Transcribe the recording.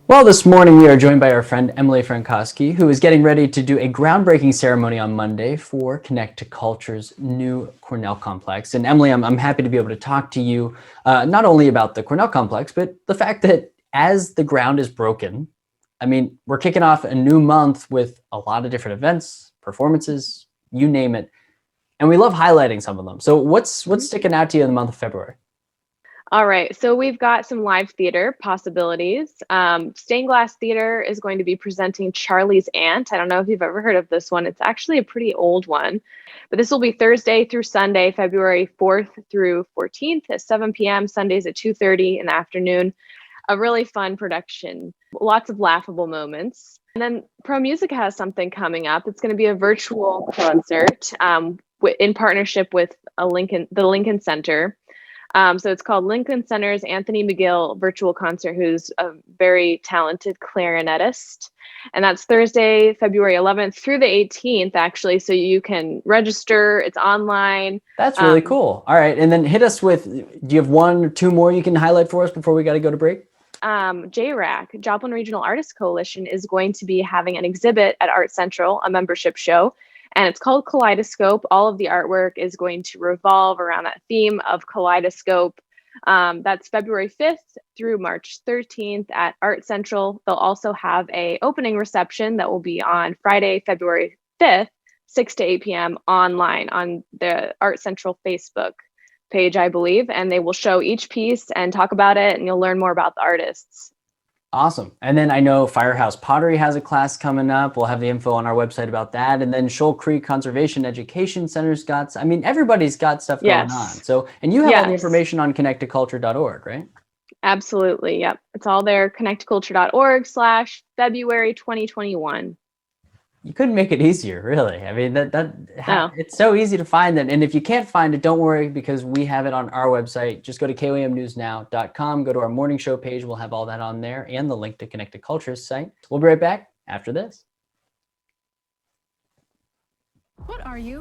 Well, this morning we are joined by our friend Emily Frankowski, who is getting ready to do a groundbreaking ceremony on Monday for Connect to Culture's new Cornell complex. And Emily, I'm happy to be able to talk to you not only about the Cornell complex, but the fact that as the ground is broken, I mean, we're kicking off a new month with a lot of different events, performances, you name it. And we love highlighting some of them. So what's sticking out to you in the month of February? All right, so we've got some live theater possibilities. Stained Glass Theater is going to be presenting Charlie's Aunt. I don't know if you've ever heard of this one. It's actually a pretty old one, but this will be Thursday through Sunday, February 4th through 14th at 7 p.m., Sundays at 2:30 in the afternoon. A really fun production, lots of laughable moments. And then Pro Musica has something coming up. It's going to be a virtual concert in partnership with the Lincoln Center. So it's called Lincoln Center's Anthony McGill Virtual Concert, who's a very talented clarinetist. And that's Thursday, February 11th through the 18th, actually. So you can register, it's online. That's really cool. All right. And then hit us with, do you have one or two more you can highlight for us before we got to go to break? JRAC, Joplin Regional Artists Coalition, is going to be having an exhibit at Art Central, a membership show, and it's called Kaleidoscope. All of the artwork is going to revolve around that theme of kaleidoscope. That's February 5th through March 13th at Art Central. They'll also have a opening reception that will be on Friday, February 5th, 6 to 8 p.m. online on the Art Central Facebook page, I believe, and they will show each piece and talk about it, and you'll learn more about the artists. Awesome. And then I know Firehouse Pottery has a class coming up. We'll have the info on our website about that. And then Shoal Creek Conservation Education Center's got, I mean, everybody's got stuff going on. So, and you have all the information on connecttoculture.org, right? Absolutely. Yep. It's all there. connecttoculture.org/February 2021. You couldn't make it easier, really. I mean, it's so easy to find that. And if you can't find it, don't worry, because we have it on our website. Just go to KOAMnewsnow.com, go to our morning show page. We'll have all that on there and the link to Connect to Culture's site. We'll be right back after this. What are you?